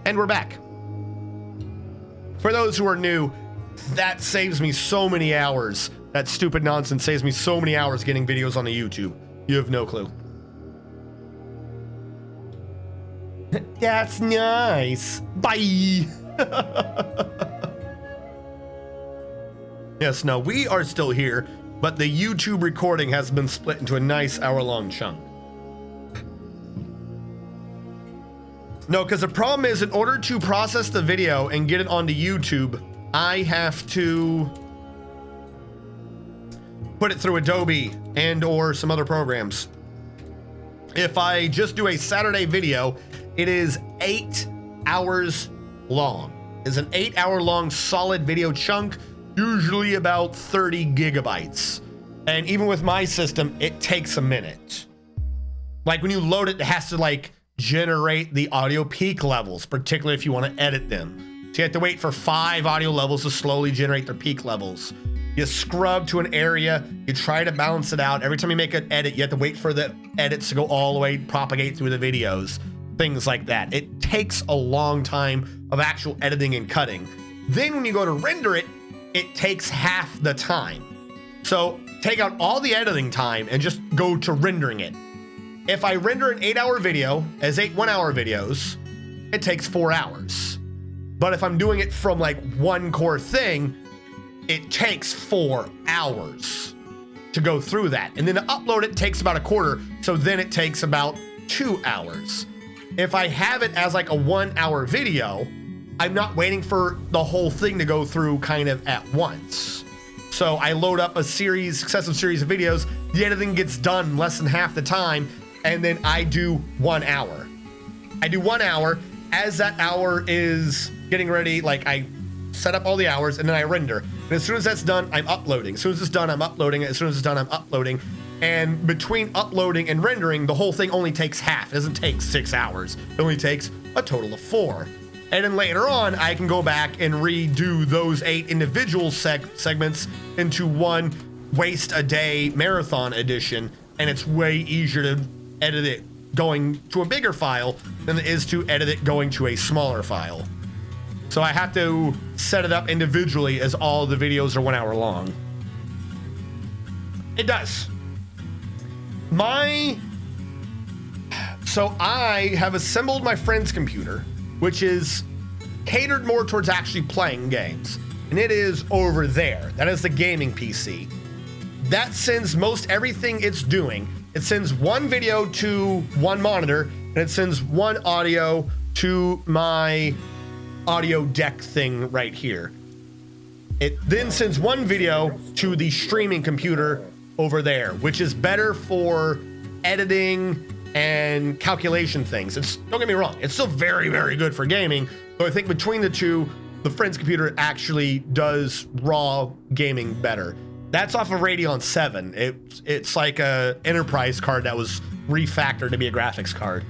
And we're back. For those who are new, that saves me so many hours. That stupid nonsense saves me so many hours getting videos on the YouTube. You have no clue. That's nice. Bye. Yes, no, we are still here, but the YouTube recording has been split into a nice hour-long chunk. No, because the problem is, in order to process the video and get it onto YouTube, I have to put it through Adobe and or some other programs. If I just do a Saturday video, it is 8 hours long. It's an 8-hour long solid video chunk, usually about 30 gigabytes. And even with my system, it takes a minute. Like when you load it, it has to like generate the audio peak levels, particularly if you want to edit them. So you have to wait for 5 audio levels to slowly generate their peak levels. You scrub to an area, you try to balance it out. Every time you make an edit, you have to wait for the edits to go all the way, propagate through the videos, things like that. It takes a long time of actual editing and cutting. Then when you go to render it, it takes half the time. So take out all the editing time and just go to rendering it. If I render an 8-hour video as 8 1-hour videos, it takes 4 hours. But if I'm doing it from like one core thing, it takes 4 hours to go through that. And then to upload it takes about a quarter. So then it takes about 2 hours. If I have it as like a 1-hour video, I'm not waiting for the whole thing to go through kind of at once. So I load up a successive series of videos, the editing gets done in less than half the time, and then I do 1 hour. I do 1 hour. As that hour is getting ready, like I set up all the hours and then I render. And as soon as that's done, I'm uploading. As soon as it's done, I'm uploading. As soon as it's done, I'm uploading. And between uploading and rendering, the whole thing only takes half. It doesn't take 6 hours. It only takes a total of 4. And then later on, I can go back and redo those 8 individual segments into one waste a day marathon edition. And it's way easier to edit it going to a bigger file than it is to edit it going to a smaller file. So I have to set it up individually as all the videos are 1 hour long. It does. So I have assembled my friend's computer, which is catered more towards actually playing games. And it is over there. That is the gaming PC. That sends most everything it's doing. It sends one video to one monitor, and it sends one audio to my audio deck thing right here. It then sends one video to the streaming computer over there, which is better for editing and calculation things. Don't get me wrong, it's still very, very good for gaming, but I think between the two, the friend's computer actually does raw gaming better. That's off of Radeon 7. It's like a enterprise card that was refactored to be a graphics card.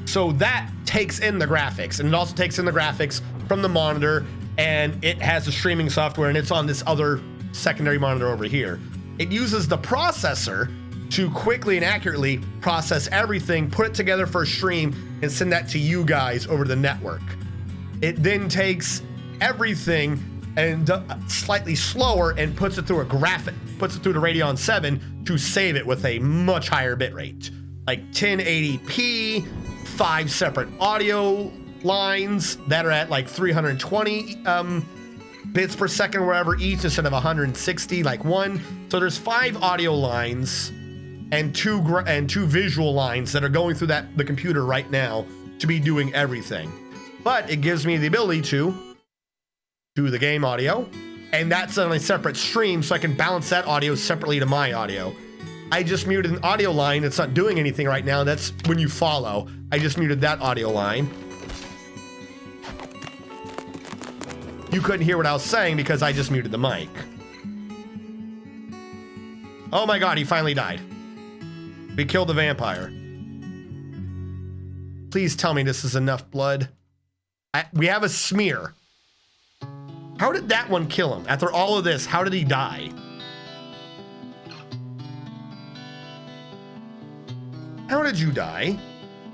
So that takes in the graphics, and it also takes in the graphics from the monitor, and it has the streaming software, and it's on this other secondary monitor over here. It uses the processor to quickly and accurately process everything, put it together for a stream, and send that to you guys over the network. It then takes everything and slightly slower and puts it through the Radeon 7 to save it with a much higher bit rate, like 1080p, 5 separate audio lines that are at like 320 bits per second or wherever each, instead of 160 like one. So there's 5 audio lines and two visual lines that are going through the computer right now to be doing everything. But it gives me the ability to do the game audio, and that's on a separate stream, so I can balance that audio separately to my audio. I just muted an audio line that's not doing anything right now. That's when you follow. I just muted that audio line. You couldn't hear what I was saying because I just muted the mic. Oh my god, he finally died. We killed the vampire. Please tell me this is enough blood. We have a smear. How did that one kill him? After all of this, how did he die? How did you die?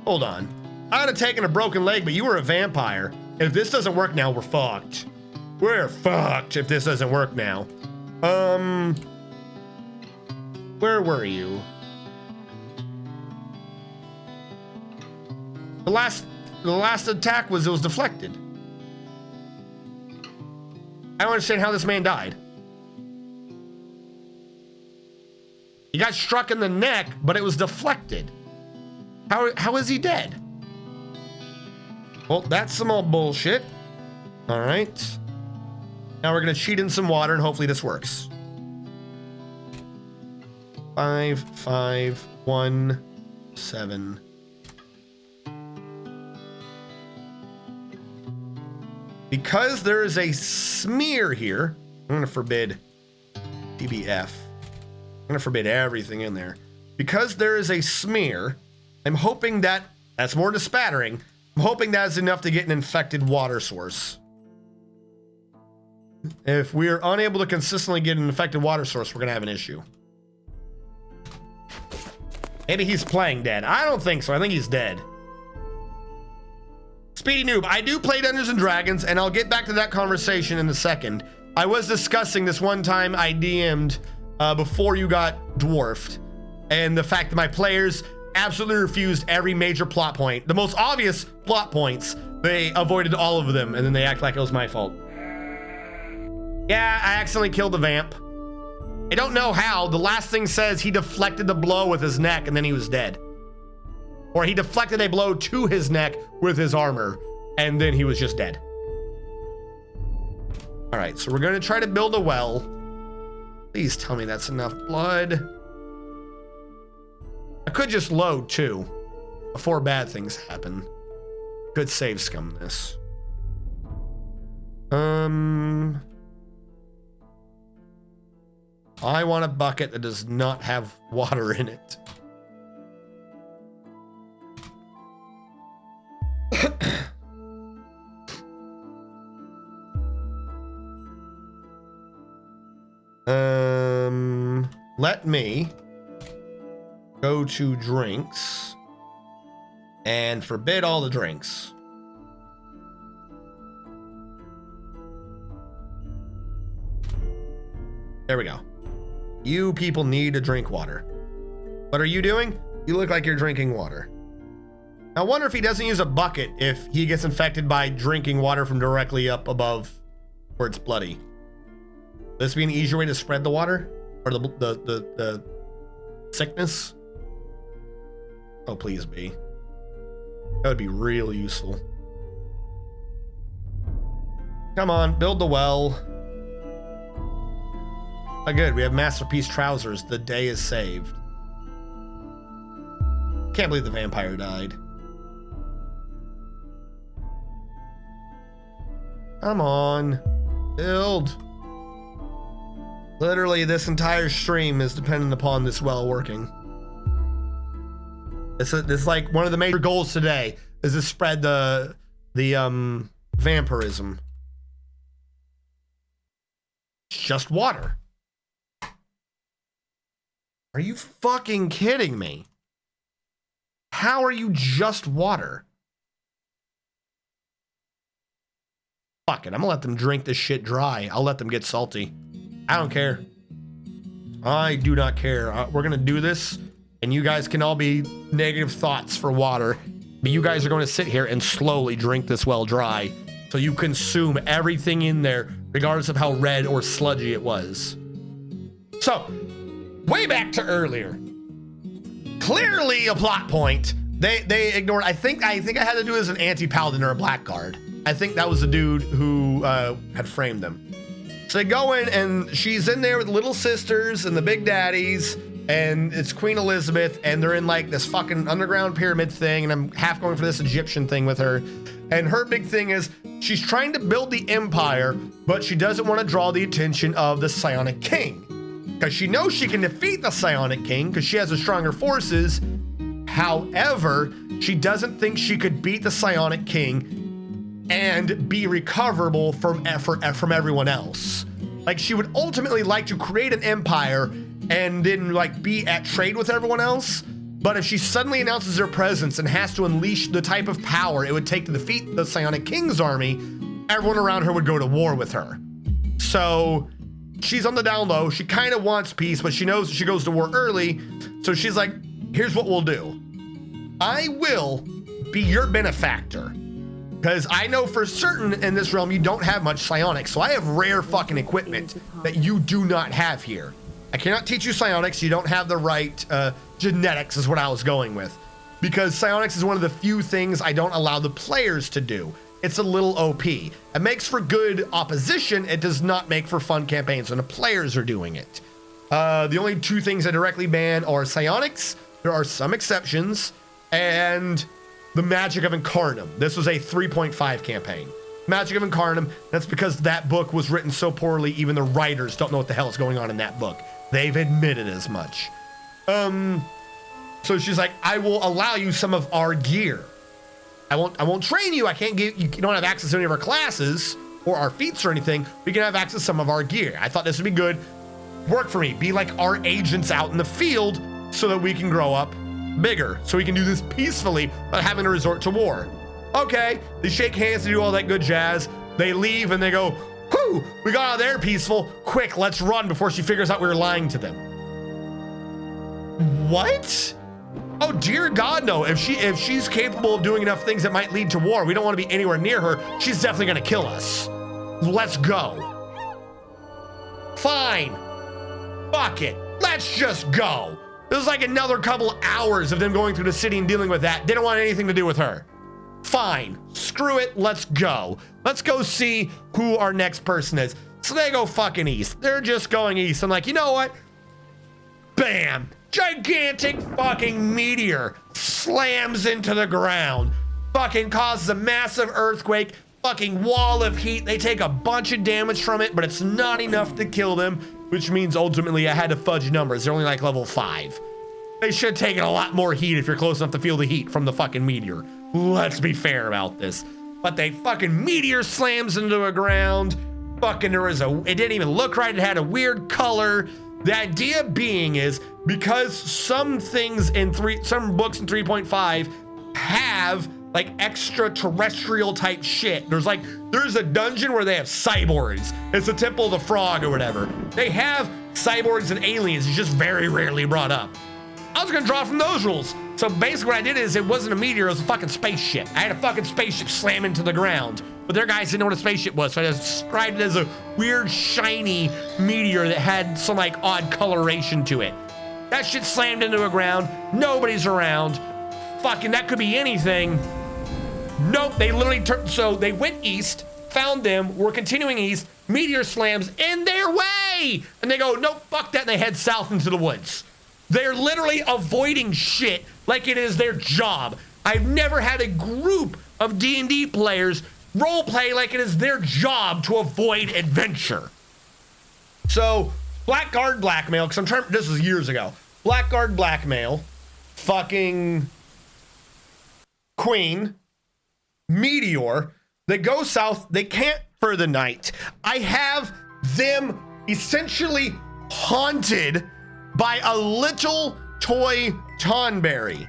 Hold on. I'd have taken a broken leg, but you were a vampire. If this doesn't work now, we're fucked. We're fucked if this doesn't work now. Where were you? The last attack was, it was deflected. I don't understand how this man died. He got struck in the neck, but it was deflected. How is he dead? Well, that's some old bullshit. All right. Now we're gonna cheat in some water and hopefully this works. 5, 5, 1, 7. Because there is a smear here, I'm gonna forbid DBF. I'm gonna forbid everything in there. Because there is a smear, I'm hoping that's more than spattering. I'm hoping that's enough to get an infected water source. If we're unable to consistently get an infected water source, we're gonna have an issue. Maybe he's playing dead. I don't think so. I think he's dead. Speedy Noob, I do play Dungeons and Dragons, and I'll get back to that conversation in a second. I was discussing this one time I DM'd before you got dwarfed, and the fact that my players absolutely refused every major plot point. The most obvious plot points, they avoided all of them, and then they act like it was my fault. Yeah, I accidentally killed the vamp. I don't know how. The last thing says he deflected the blow with his neck, and then he was dead. Or he deflected a blow to his neck with his armor, and then he was just dead. All right, so we're gonna try to build a well. Please tell me that's enough blood. I could just load too, before bad things happen. Could save scum this. I want a bucket that does not have water in it. Let me go to drinks and forbid all the drinks. There we go. You people need to drink water. What are you doing? You look like you're drinking water. I wonder if he doesn't use a bucket if he gets infected by drinking water from directly up above where it's bloody. Would this be an easier way to spread the water? Or the sickness? Oh, please be. That would be really useful. Come on, build the well. Oh, good, we have Masterpiece Trousers. The day is saved. Can't believe the vampire died. Come on, build. Literally, this entire stream is dependent upon this well working. It's like one of the major goals today is to spread the vampirism. It's just water. Are you fucking kidding me? How are you just water? Fuck it, I'm gonna let them drink this shit dry. I'll let them get salty. I don't care. I do not care. We're gonna do this, and you guys can all be negative thoughts for water, but you guys are going to sit here and slowly drink this well dry, so you consume everything in there, regardless of how red or sludgy it was. So, way back to earlier. Clearly a plot point. They ignored. I think I had to do as an anti-paladin or a blackguard. I think that was the dude who had framed them. So they go in, and she's in there with little sisters and the big daddies, and it's Queen Elizabeth, and they're in like this fucking underground pyramid thing, and I'm half going for this Egyptian thing with her. And her big thing is she's trying to build the empire, but she doesn't want to draw the attention of the Psionic King, because she knows she can defeat the Psionic King because she has the stronger forces. However, she doesn't think she could beat the Psionic King and be recoverable from everyone else. Like, she would ultimately like to create an empire and then like be at trade with everyone else, But if she suddenly announces her presence and has to unleash the type of power it would take to defeat the Psionic King's army, everyone around her would go to war with her. So she's on the down low. She kind of wants peace, but she knows she goes to war early. So she's like, here's what we'll do. I will be your benefactor. Because I know for certain in this realm, you don't have much psionics. So I have rare fucking equipment that you do not have here. I cannot teach you psionics. You don't have the right genetics is what I was going with. Because psionics is one of the few things I don't allow the players to do. It's a little OP. It makes for good opposition. It does not make for fun campaigns when the players are doing it. The only two things I directly ban are psionics. There are some exceptions. And the Magic of Incarnum. This was a 3.5 campaign. Magic of Incarnum, that's because that book was written so poorly, even the writers don't know what the hell is going on in that book. They've admitted as much. So she's like, I will allow you some of our gear. I won't train you. I can't give you, don't have access to any of our classes or our feats or anything. We can have access to some of our gear. I thought this would be good. Work for me. Be like our agents out in the field so that we can grow up bigger, so we can do this peacefully without having to resort to war. Okay, they shake hands and do all that good jazz. They leave and they go, whew, we got out of there peaceful. Quick, let's run before she figures out we were lying to them. What? Oh dear God, no. If she's capable of doing enough things that might lead to war, we don't want to be anywhere near her. She's definitely gonna kill us. Let's go. Fine. Fuck it. Let's just go. This is like another couple hours of them going through the city and dealing with that. They don't want anything to do with her. Fine. Screw it. Let's go. Let's go see who our next person is. So they go fucking east. They're just going east. I'm like, you know what? Bam. Gigantic fucking meteor slams into the ground. Fucking causes a massive earthquake. Fucking wall of heat. They take a bunch of damage from it, but it's not enough to kill them, which means ultimately I had to fudge numbers. They're only like level 5. They should have taken a lot more heat if you're close enough to feel the heat from the fucking meteor. Let's be fair about this. But they fucking meteor slams into the ground. Fucking it didn't even look right. It had a weird color. The idea being is because some things in some books in 3.5 have like extraterrestrial type shit. There's a dungeon where they have cyborgs. It's the Temple of the Frog or whatever. They have cyborgs and aliens. It's just very rarely brought up. I was gonna draw from those rules. So basically what I did is it wasn't a meteor, it was a fucking spaceship. I had a fucking spaceship slam into the ground, but their guys didn't know what a spaceship was. So I described it as a weird shiny meteor that had some like odd coloration to it. That shit slammed into the ground. Nobody's around. Fucking, that could be anything. Nope, they literally turned, so they went east, found them, were continuing east, meteor slams in their way! And they go, nope, fuck that, and they head south into the woods. They're literally avoiding shit like it is their job. I've never had a group of D&D players roleplay like it is their job to avoid adventure. So, Blackguard blackmail, because this was years ago. Blackguard blackmail, fucking Queen, Meteor, they go south, they camp for the night. I have them essentially haunted by a little toy Tonberry.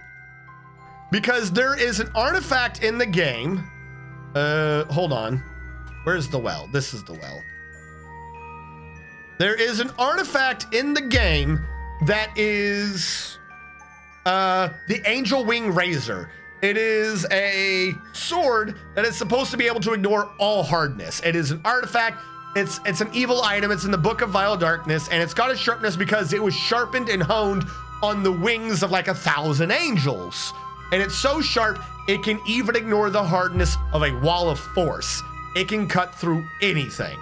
Because there is an artifact in the game. Hold on. Where's the well? This is the well. There is an artifact in the game that is the Angel Wing Razor. It is a sword that is supposed to be able to ignore all hardness. It is an artifact. It's an evil item. It's in the Book of Vile Darkness, and it's got a sharpness because it was sharpened and honed on the wings of like 1,000 angels. And it's so sharp, it can even ignore the hardness of a wall of force. It can cut through anything.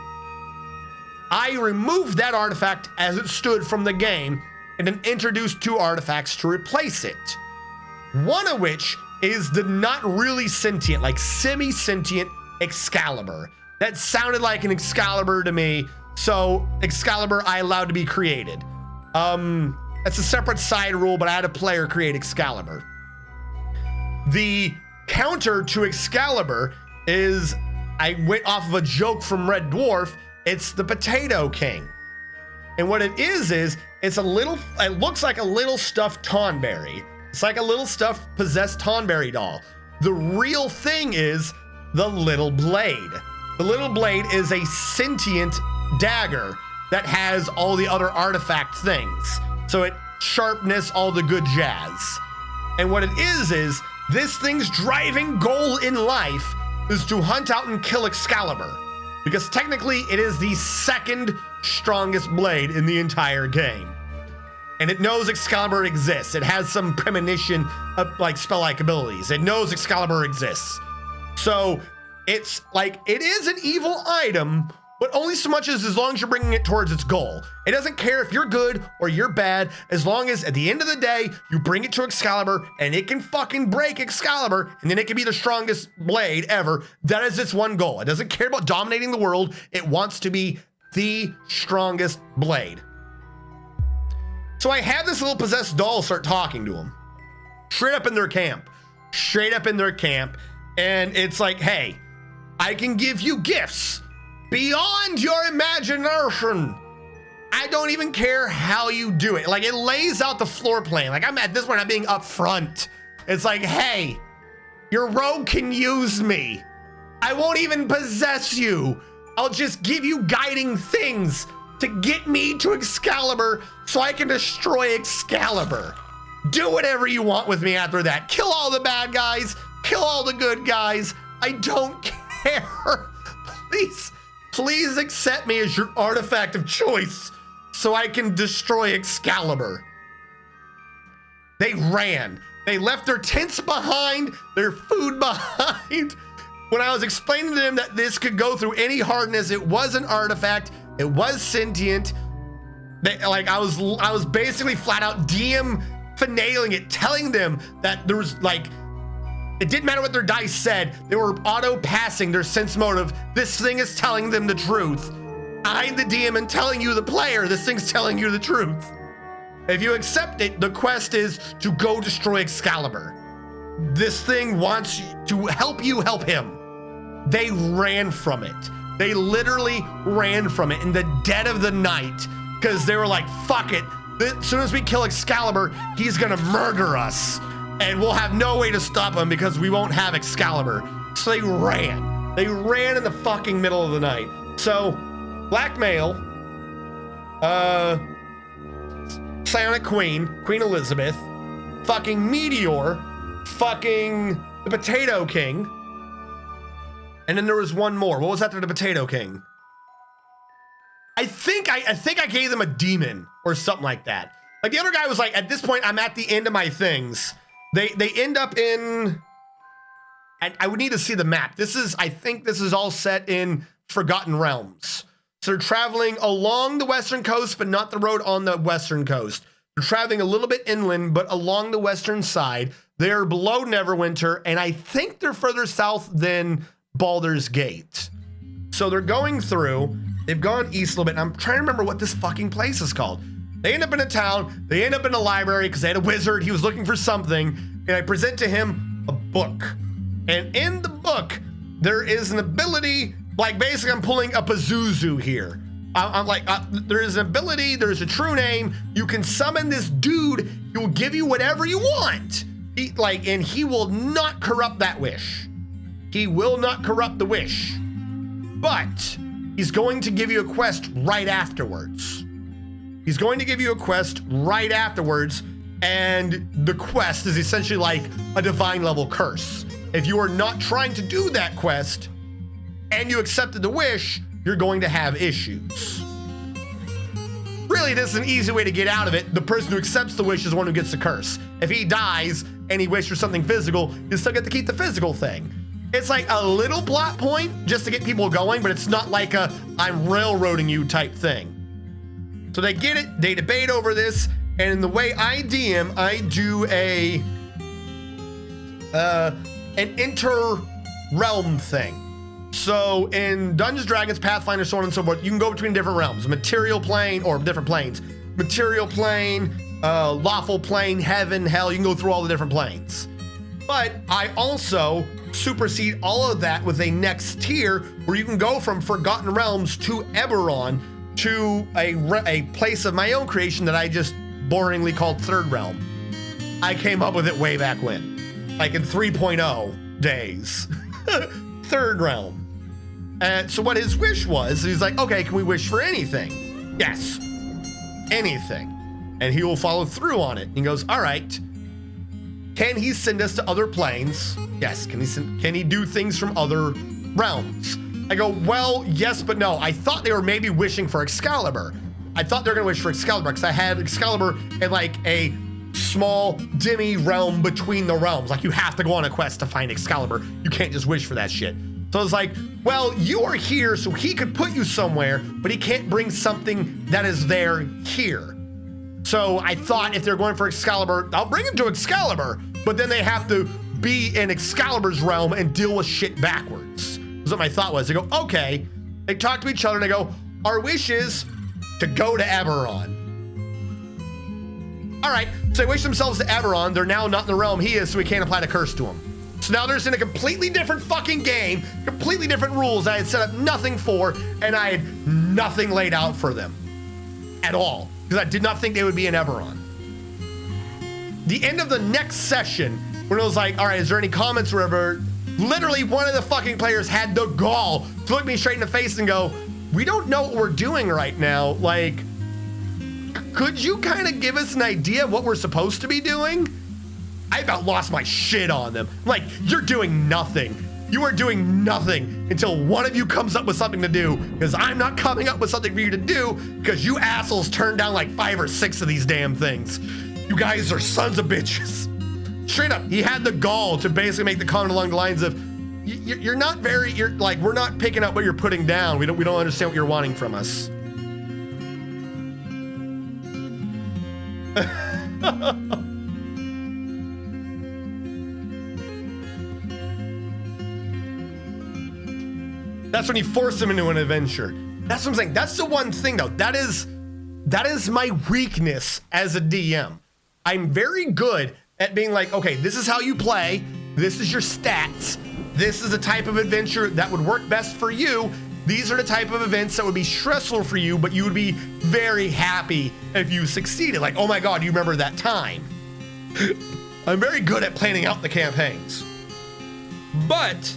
I removed that artifact as it stood from the game and then introduced 2 artifacts to replace it. One of which is the not really sentient, like semi-sentient Excalibur. That sounded like an Excalibur to me, so Excalibur I allowed to be created. That's a separate side rule, but I had a player create Excalibur. The counter to Excalibur is, I went off of a joke from Red Dwarf, it's the Potato King. And what it is it's a little, it looks like a little stuffed Tonberry, It's like a little stuffed possessed Tonberry doll. The real thing is the little blade. The little blade is a sentient dagger that has all the other artifact things. So it sharpness, all the good jazz. And what it is this thing's driving goal in life is to hunt out and kill Excalibur. Because technically it is the second strongest blade in the entire game. And it knows Excalibur exists. It has some premonition of like spell-like abilities. It knows Excalibur exists. So it's like, it is an evil item, but only so much as long as you're bringing it towards its goal. It doesn't care if you're good or you're bad, as long as at the end of the day, you bring it to Excalibur and it can fucking break Excalibur, and then it can be the strongest blade ever. That is its one goal. It doesn't care about dominating the world. It wants to be the strongest blade. So I had this little possessed doll start talking to him. Straight up in their camp. And it's like, hey, I can give you gifts beyond your imagination. I don't even care how you do it. Like, it lays out the floor plan. Like, I'm at this point, I'm being upfront. It's like, hey, your rogue can use me. I won't even possess you. I'll just give you guiding things to get me to Excalibur so I can destroy Excalibur. Do whatever you want with me after that. Kill all the bad guys. Kill all the good guys. I don't care. Please accept me as your artifact of choice so I can destroy Excalibur. They ran. They left their tents behind, their food behind. When I was explaining to them that this could go through any hardness, it was an artifact, it was sentient. I was basically flat out DM finagling it, telling them that there was like, it didn't matter what their dice said. They were auto-passing their sense motive. This thing is telling them the truth. I'm the DM and telling you, the player, this thing's telling you the truth. If you accept it, the quest is to go destroy Excalibur. This thing wants to help you help him. They ran from it. They literally ran from it in the dead of the night because they were like, fuck it. As soon as we kill Excalibur, he's gonna murder us. And we'll have no way to stop him because we won't have Excalibur. So they ran. They ran in the fucking middle of the night. So, blackmail, Psionic Queen, Queen Elizabeth, fucking Meteor, fucking the Potato King, and then there was one more. What was after the Potato King? I think I gave them a demon or something like that. Like the other guy was like, at this point, I'm at the end of my things. They end up in, I would need to see the map. I think this is all set in Forgotten Realms. So they're traveling along the western coast, but not the road on the western coast. They're traveling a little bit inland, but along the western side. They're below Neverwinter, and I think they're further south than Baldur's Gate. So they're going through, they've gone east a little bit, and I'm trying to remember what this fucking place is called. They end up in a town, they end up in a library because they had a wizard, he was looking for something, and I present to him a book. And in the book, there is an ability, like basically I'm pulling a Pazuzu here. I'm like, there is an ability, there's a true name, you can summon this dude, he will give you whatever you want. And he will not corrupt that wish. He will not corrupt the wish. But he's going to give you a quest right afterwards. He's going to give you a quest right afterwards, and the quest is essentially like a divine level curse. If you are not trying to do that quest and you accepted the wish, you're going to have issues. Really, this is an easy way to get out of it. The person who accepts the wish is the one who gets the curse. If he dies and he wishes for something physical, you still get to keep the physical thing. It's like a little plot point just to get people going, but it's not like a I'm railroading you type thing. So they get it, they debate over this, and in the way I DM, I do an inter-realm thing. So in Dungeons & Dragons, Pathfinder, so on and so forth, you can go between different realms, material plane, or different planes. Material plane, lawful plane, heaven, hell, you can go through all the different planes. But I also supersede all of that with a next tier where you can go from Forgotten Realms to Eberron to a place of my own creation that I just boringly called Third Realm. I came up with it way back when, like in 3.0 days. Third realm. And so what his wish was, he's like, okay, can we wish for anything? Yes, anything. And he will follow through on it. He goes, all right. Can he send us to other planes? Yes. Can he do things from other realms? I go, well, yes, but no. I thought they were maybe wishing for Excalibur. I thought they were gonna wish for Excalibur because I had Excalibur in like a small demi realm between the realms. Like you have to go on a quest to find Excalibur. You can't just wish for that shit. So I was like, well, you are here, so he could put you somewhere, but he can't bring something that is there here. So I thought if they're going for Excalibur, I'll bring him to Excalibur, but then they have to be in Excalibur's realm and deal with shit backwards. That's what my thought was. They go, okay. They talk to each other and they go, our wish is to go to Eberron. All right, so they wish themselves to Eberron. They're now not in the realm he is, so we can't apply the curse to him. So now they're in a completely different fucking game, completely different rules I had set up nothing for, and I had nothing laid out for them at all, because I did not think they would be in Eberron. The end of the next session, when it was like, all right, is there any comments or whatever, literally one of the fucking players had the gall to look me straight in the face and go, we don't know what we're doing right now. Like, could you kind of give us an idea of what we're supposed to be doing? I about lost my shit on them. I'm like, you're doing nothing. You are doing nothing until one of you comes up with something to do, because I'm not coming up with something for you to do because you assholes turned down like 5 or 6 of these damn things. You guys are sons of bitches. Straight up, he had the gall to basically make the comment along the lines of, you're not very, you're like, we're not picking up what you're putting down. We don't understand what you're wanting from us. That's when you force them into an adventure. That's what I'm saying. That's the one thing though. That is my weakness as a DM. I'm very good at being like, okay, this is how you play. This is your stats. This is the type of adventure that would work best for you. These are the type of events that would be stressful for you, but you would be very happy if you succeeded. Like, oh my God, you remember that time. I'm very good at planning out the campaigns. But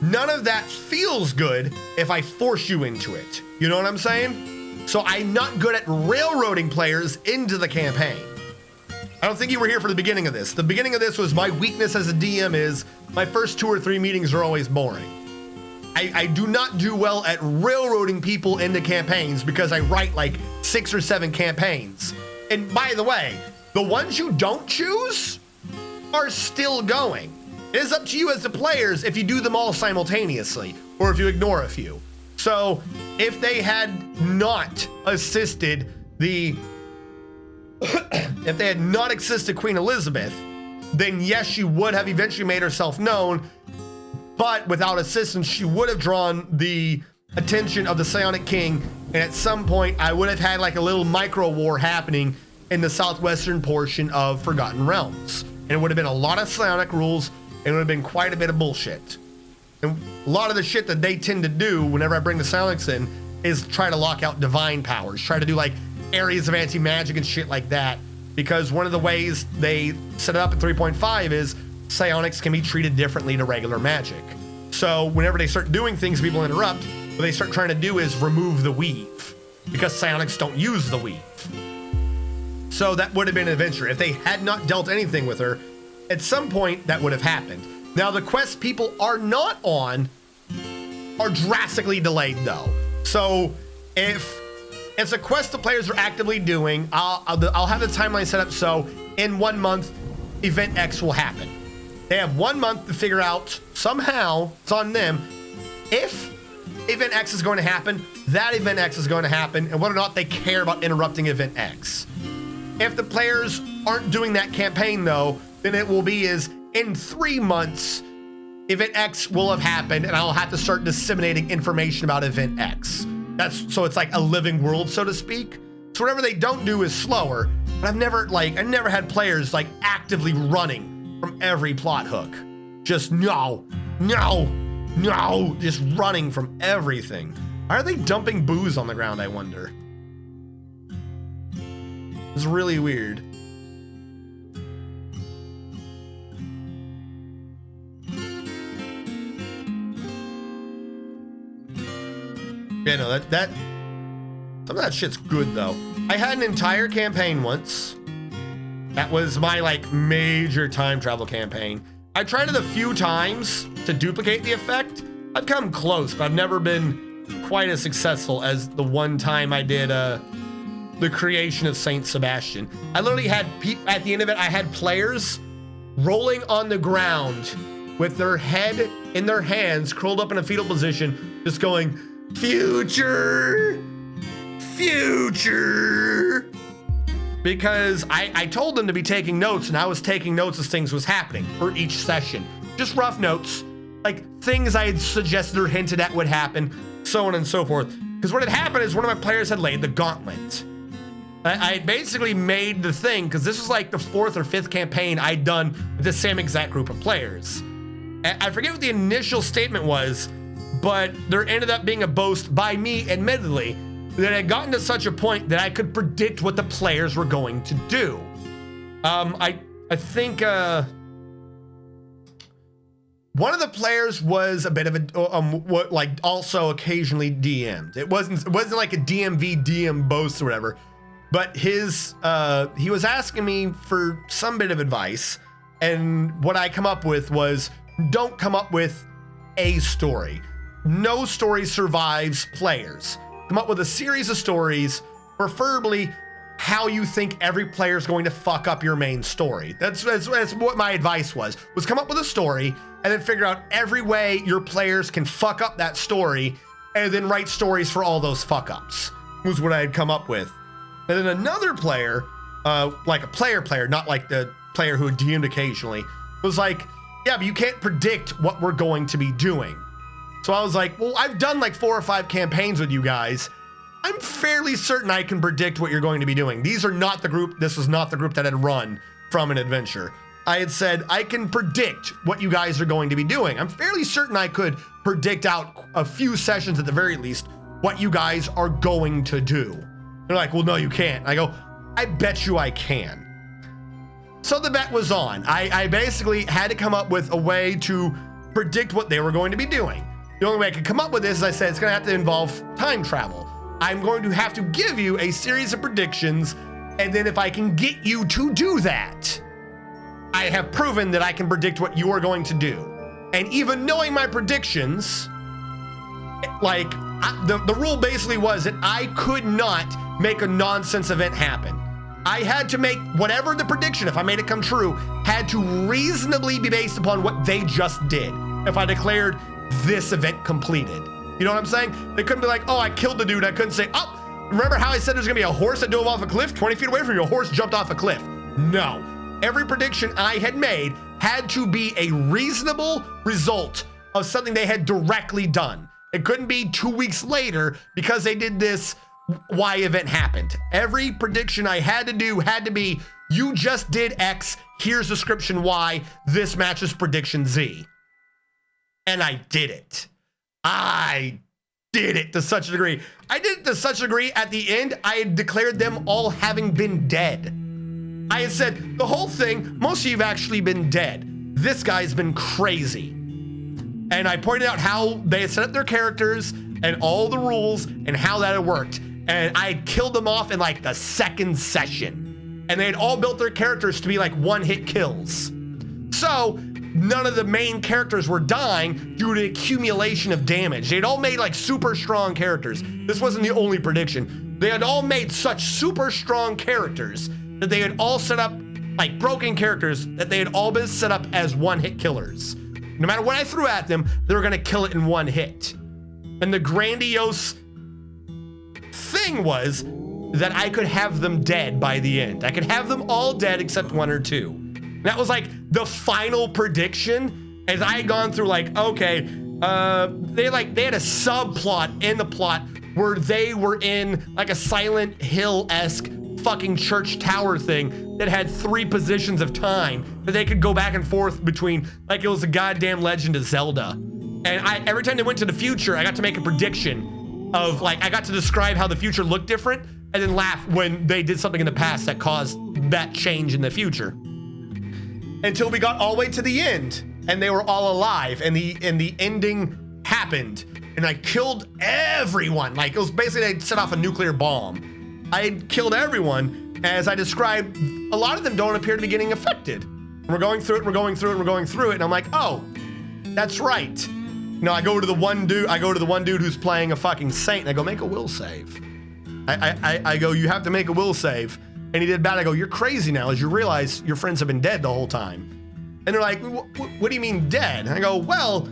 none of that feels good if I force you into it. You know what I'm saying? So I'm not good at railroading players into the campaign. I don't think you were here for the beginning of this. The beginning of this was my weakness as a DM is my first 2 or 3 meetings are always boring. I do not do well at railroading people into campaigns because I write like 6 or 7 campaigns. And by the way, the ones you don't choose are still going. It is up to you as the players if you do them all simultaneously or if you ignore a few. So if they had not assisted the, if they had not assisted Queen Elizabeth, then yes, she would have eventually made herself known, but without assistance, she would have drawn the attention of the Psionic King, and at some point, I would have had like a little micro war happening in the southwestern portion of Forgotten Realms. And it would have been a lot of psionic rules, and it would have been quite a bit of bullshit. And a lot of the shit that they tend to do whenever I bring the psionics in is try to lock out divine powers, try to do like areas of anti-magic and shit like that, because one of the ways they set it up at 3.5 is psionics can be treated differently to regular magic. So whenever they start doing things, people interrupt, what they start trying to do is remove the weave, because psionics don't use the weave. So that would have been an adventure. If they had not dealt anything with her, at some point that would have happened. Now the quests people are not on are drastically delayed though. So if it's a quest the players are actively doing, I'll have the timeline set up so in 1 month, event X will happen. They have 1 month to figure out, somehow, it's on them, if event X is going to happen, that event X is going to happen, and whether or not they care about interrupting event X. If the players aren't doing that campaign though, then it will be is in 3 months, event X will have happened, and I'll have to start disseminating information about event X. So it's like a living world, so to speak. So whatever they don't do is slower, but I never had players like actively running from every plot hook. Just no, just running from everything. Why are they dumping booze on the ground, I wonder? It's really weird. Yeah, no, that some of that shit's good though. I had an entire campaign once. That was my like major time travel campaign. I tried it a few times to duplicate the effect. I've come close, but I've never been quite as successful as the one time I did the creation of Saint Sebastian. I literally had at the end of it, I had players rolling on the ground with their head in their hands, curled up in a fetal position, just going, future, future. Because I told them to be taking notes, and I was taking notes as things was happening for each session. Just rough notes, like things I had suggested or hinted at would happen, so on and so forth. Because what had happened is one of my players had laid the gauntlet. I basically made the thing, because this was like the 4th or 5th campaign I'd done with the same exact group of players. I forget what the initial statement was, but there ended up being a boast by me, admittedly, that had gotten to such a point that I could predict what the players were going to do. I think one of the players was a bit of a like also occasionally DM'd. It wasn't like a DMV DM boast or whatever, but his he was asking me for some bit of advice, and what I come up with was, don't come up with a story. No story survives players. Come up with a series of stories, preferably how you think every player is going to fuck up your main story. That's what my advice was come up with a story and then figure out every way your players can fuck up that story, and then write stories for all those fuck ups, was what I had come up with. And then another player, like a player, not like the player who DM'd occasionally, was like, yeah, but you can't predict what we're going to be doing. So I was like, well, I've done like 4 or 5 campaigns with you guys. I'm fairly certain I can predict what you're going to be doing. These are not the group, this was not the group that had run from an adventure. I had said, I can predict what you guys are going to be doing. I'm fairly certain I could predict out a few sessions at the very least what you guys are going to do. They're like, well, no, you can't. I go, I bet you I can. So the bet was on. I basically had to come up with a way to predict what they were going to be doing. The only way I could come up with this, as I said, it's gonna have to involve time travel. I'm going to have to give you a series of predictions, and then if I can get you to do that, I have proven that I can predict what you are going to do. And even knowing my predictions, like, the rule basically was that I could not make a nonsense event happen. I had to make whatever the prediction, if I made it come true, had to reasonably be based upon what they just did. If I declared this event completed, you know what I'm saying? They couldn't be like, oh, I killed the dude. I couldn't say, oh, remember how I said there's gonna be a horse that dove off a cliff 20 feet away from you? A horse jumped off a cliff. No, every prediction I had made had to be a reasonable result of something they had directly done. It couldn't be 2 weeks later because they did this Y event happened. Every prediction I had to do had to be, you just did X, here's description Y, this matches prediction Z. And I did it. I did it to such a degree. I did it to such a degree at the end, I had declared them all having been dead. I had said, the whole thing, most of you have actually been dead. This guy's been crazy. And I pointed out how they had set up their characters and all the rules and how that had worked. And I had killed them off in like the 2nd session. And they had all built their characters to be like one-hit kills. So none of the main characters were dying due to accumulation of damage. They'd all made like super strong characters. This wasn't the only prediction. They had all made such super strong characters that they had all set up like broken characters that they had all been set up as one-hit killers. No matter what I threw at them, they were gonna kill it in one hit. And the grandiose thing was that I could have them dead by the end. I could have them all dead except 1 or 2. And that was like the final prediction, as I had gone through like, okay, they had a subplot in the plot where they were in like a Silent Hill-esque fucking church tower thing that had 3 positions of time that they could go back and forth between, like it was a goddamn Legend of Zelda. And every time they went to the future, I got to make a prediction of like, I got to describe how the future looked different and then laugh when they did something in the past that caused that change in the future. Until we got all the way to the end and they were all alive and the ending happened. happened, and I killed everyone. Like, it was basically I set off a nuclear bomb. I killed everyone. As I described, a lot of them don't appear to be getting affected. We're going through it, we're going through it, we're going through it, and I'm like, oh, that's right. You know, I go to the one dude who's playing a fucking saint, and I go, make a will save. I go, you have to make a will save. And he did bad. I go, you're crazy now, as you realize your friends have been dead the whole time. And they're like, what do you mean dead? And I go, well,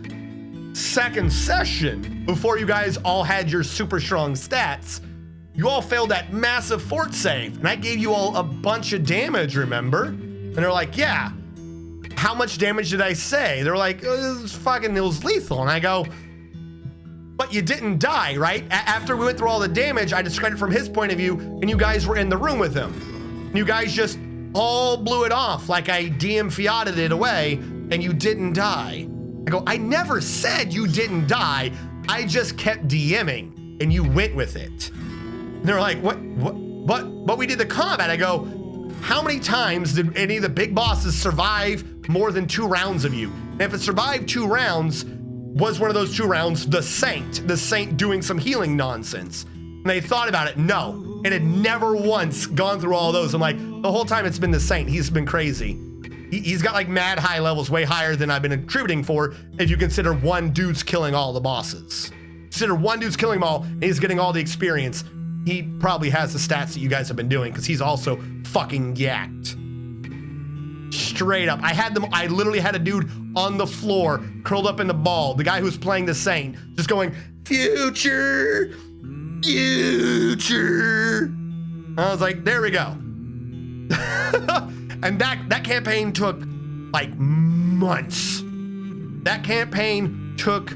second session, before you guys all had your super strong stats, you all failed that massive fort save. And I gave you all a bunch of damage, remember? And they're like, yeah. How much damage did I say? They're like, it was lethal. And I go, but you didn't die, right? After we went through all the damage, I described it from his point of view, and you guys were in the room with him. And you guys just all blew it off like I DM Fiatted it away, and you didn't die. I go, I never said you didn't die. I just kept DMing, and you went with it. And they're like, what? But we did the combat. I go, how many times did any of the big bosses survive more than 2 rounds of you? And if it survived 2 rounds, was one of those 2 rounds the saint doing some healing nonsense? And they thought about it. No, it had never once gone through all those. I'm like, the whole time it's been the saint. He's been crazy. He's got like mad high levels, way higher than I've been attributing for, if you consider one dude's killing all the bosses. Consider one dude's killing them all, and he's getting all the experience. He probably has the stats that you guys have been doing, because he's also fucking yacked. Straight up. I literally had a dude on the floor, curled up in the ball, the guy who's playing the saint, just going, future. I was like, there we go. And that campaign took like months. That campaign took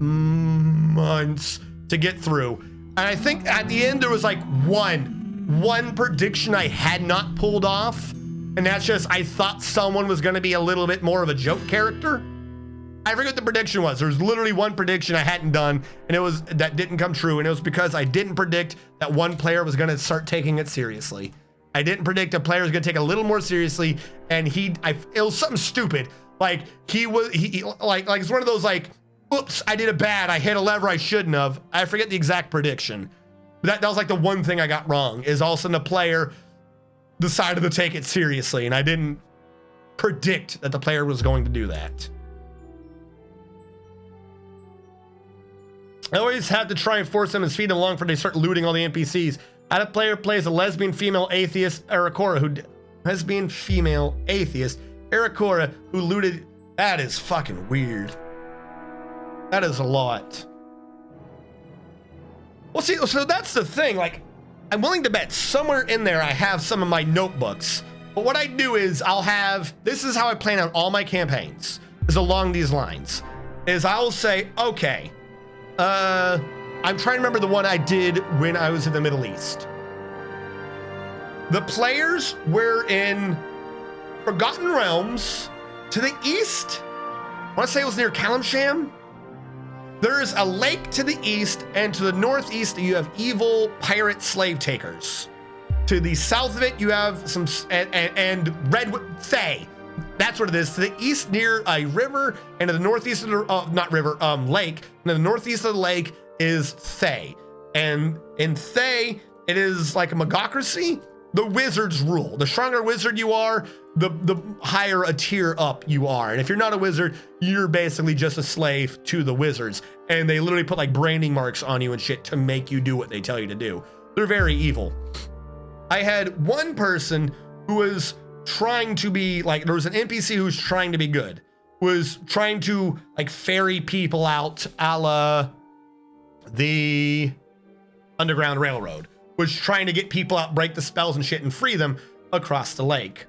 months to get through. And I think at the end there was like one prediction I had not pulled off. And that's just, I thought someone was going to be a little bit more of a joke character. I forget what the prediction was. There was literally one prediction I hadn't done, and that didn't come true. And it was because I didn't predict that one player was going to start taking it seriously. I didn't predict a player was going to take it a little more seriously. And it was something stupid. Like he it's one of those like, oops, I did it bad. I hit a lever I shouldn't have. I forget the exact prediction. But that was like the one thing I got wrong, is all of a sudden the player decided to take it seriously, and I didn't predict that the player was going to do that. I always have to try and force them and feed them along before they start looting all the NPCs. How a player plays a lesbian female atheist Arakora who looted. That is fucking weird. That is a lot. Well, see, so that's the thing. Like, I'm willing to bet somewhere in there I have some of my notebooks. But what I do is this is how I plan out all my campaigns, is along these lines. Is I'll say, okay, I'm trying to remember the one I did when I was in the Middle East. The players were in Forgotten Realms to the east. I want to say it was near Kalimsham. There's a lake to the east, and to the northeast, you have evil pirate slave takers. To the south of it, you have some, and Redwood Thay. That's what it is. To the east, near a river, and to the northeast of the, lake, and to the northeast of the lake is Thay. And in Thay, it is like a magocracy. The wizards rule. The stronger a wizard you are, the higher a tier up you are. And if you're not a wizard, you're basically just a slave to the wizards. And they literally put like branding marks on you and shit to make you do what they tell you to do. They're very evil. I had one person who was trying to be like, there was an NPC who was trying to be good, was trying to like ferry people out a la the Underground Railroad, was trying to get people out, break the spells and shit, and free them across the lake.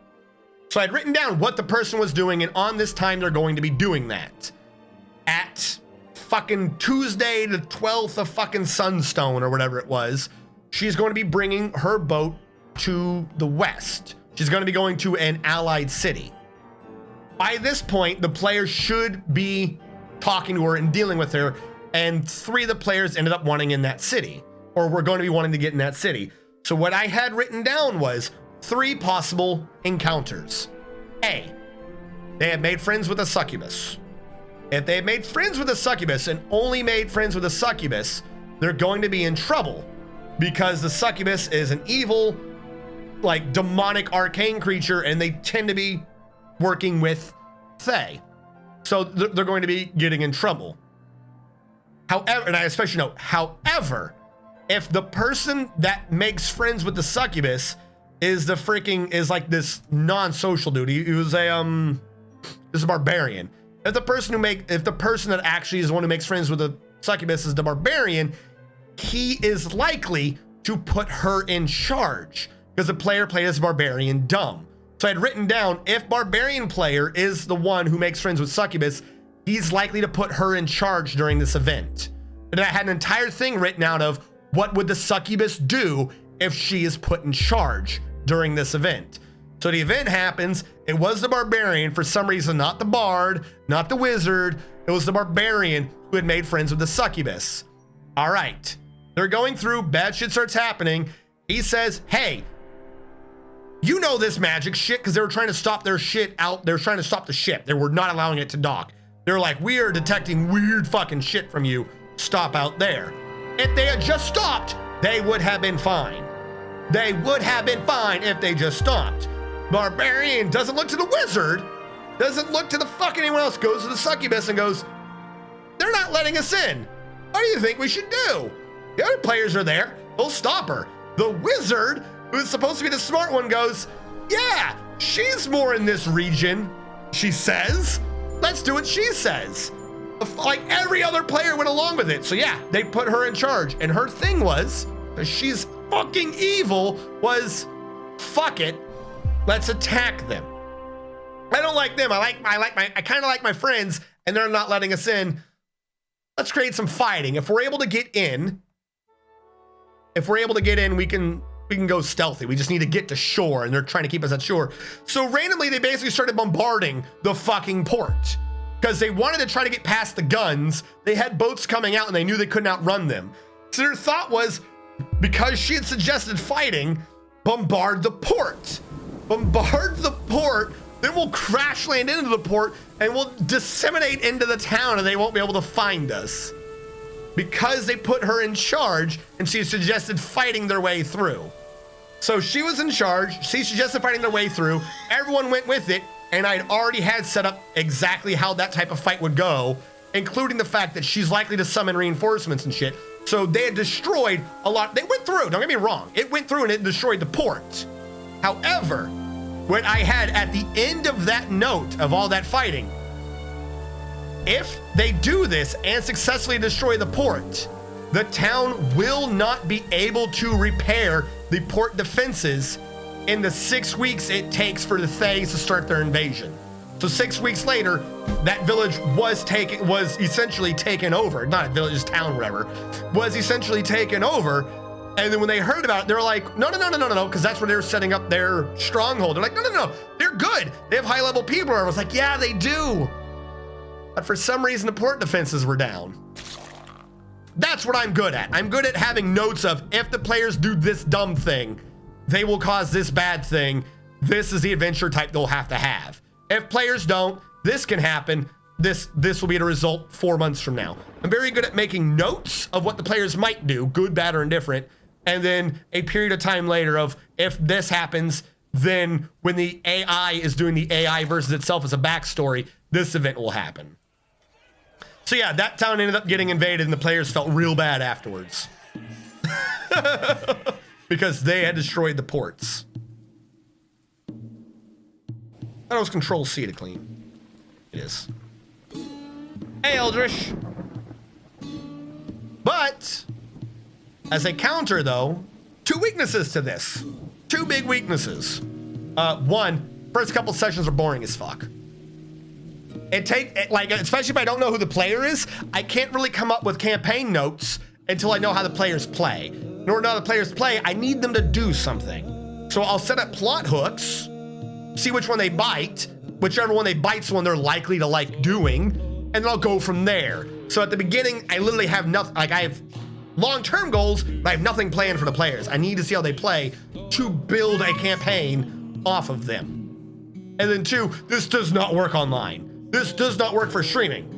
So I'd written down what the person was doing, and on this time they're going to be doing that. At fucking Tuesday the 12th of fucking Sunstone or whatever it was, she's going to be bringing her boat to the west. She's going to be going to an allied city. By this point, the players should be talking to her and dealing with her, and 3 of the players ended up wanting in that city, or were going to be wanting to get in that city. So what I had written down was 3 possible encounters. A, they had made friends with a succubus. If they made friends with a succubus and only made friends with a succubus, they're going to be in trouble because the succubus is an evil, like demonic arcane creature, and they tend to be working with Fae. So they're going to be getting in trouble. However, and I especially know, however, if the person that makes friends with the succubus is like this non-social dude, he was a barbarian. If the person that actually is the one who makes friends with the succubus is the barbarian, he is likely to put her in charge because the player played as barbarian dumb. So I had written down, if barbarian player is the one who makes friends with succubus, he's likely to put her in charge during this event. And I had an entire thing written out of what would the succubus do if she is put in charge during this event. So the event happens. It was the barbarian for some reason, not the bard, not the wizard. It was the barbarian who had made friends with the succubus. All right, they're going through, bad shit starts happening. He says, hey, you know this magic shit, because they were trying to stop their shit out. They were trying to stop the ship. They were not allowing it to dock. They were like, we are detecting weird fucking shit from you. Stop out there. If they had just stopped, they would have been fine. They would have been fine if they just stopped. Barbarian doesn't look to the wizard, doesn't look to the fuck anyone else, goes to the succubus and goes, they're not letting us in. What do you think we should do? The other players are there. They'll stop her. The wizard, who's supposed to be the smart one, goes, yeah, she's more in this region, she says. Let's do what she says. Like every other player went along with it. So yeah, they put her in charge. And her thing was, because she's fucking evil, was fuck it. Let's attack them. I don't like them. I kind of like my friends, and they're not letting us in. Let's create some fighting. If we're able to get in, we can go stealthy. We just need to get to shore, and they're trying to keep us at shore. So randomly, they basically started bombarding the fucking port because they wanted to try to get past the guns. They had boats coming out, and they knew they couldn't outrun them. So their thought was, because she had suggested fighting, bombard the port. Bombard the port, then we'll crash land into the port, and we'll disseminate into the town, and they won't be able to find us. Because they put her in charge, and she suggested fighting their way through. So she was in charge, she suggested fighting their way through, everyone went with it, and I'd already had set up exactly how that type of fight would go, including the fact that she's likely to summon reinforcements and shit. So they had destroyed a lot. They went through, don't get me wrong, it went through and it destroyed the port. However, what I had at the end of that note of all that fighting, if they do this and successfully destroy the port, the town will not be able to repair the port defenses in the 6 weeks it takes for the Thays to start their invasion. So 6 weeks later, that village was essentially taken over. Not a village, just town, whatever, was essentially taken over. And then when they heard about it, they were like, no, because that's where they were setting up their stronghold. They're like, no, they're good. They have high-level people. I was like, yeah, they do. But for some reason, the port defenses were down. That's what I'm good at. I'm good at having notes of, if the players do this dumb thing, they will cause this bad thing. This is the adventure type they'll have to have. If players don't, this can happen. This will be the result 4 months from now. I'm very good at making notes of what the players might do, good, bad, or indifferent. And then a period of time later of, if this happens, then when the AI is doing the AI versus itself as a backstory, this event will happen. So yeah, that town ended up getting invaded and the players felt real bad afterwards. Because they had destroyed the ports. That was Control C to clean. It is. Hey, Eldritch. But as a counter, though, 2 weaknesses to this. 2 big weaknesses. One, first couple sessions are boring as fuck. Especially if I don't know who the player is, I can't really come up with campaign notes until I know how the players play. In order to know how the players play, I need them to do something. So I'll set up plot hooks, see which one they bite, whichever one they bite's the one they're likely to like doing, and then I'll go from there. So at the beginning, I literally have nothing, I have long-term goals, but I have nothing planned for the players. I need to see how they play to build a campaign off of them. And then 2, this does not work online. This does not work for streaming.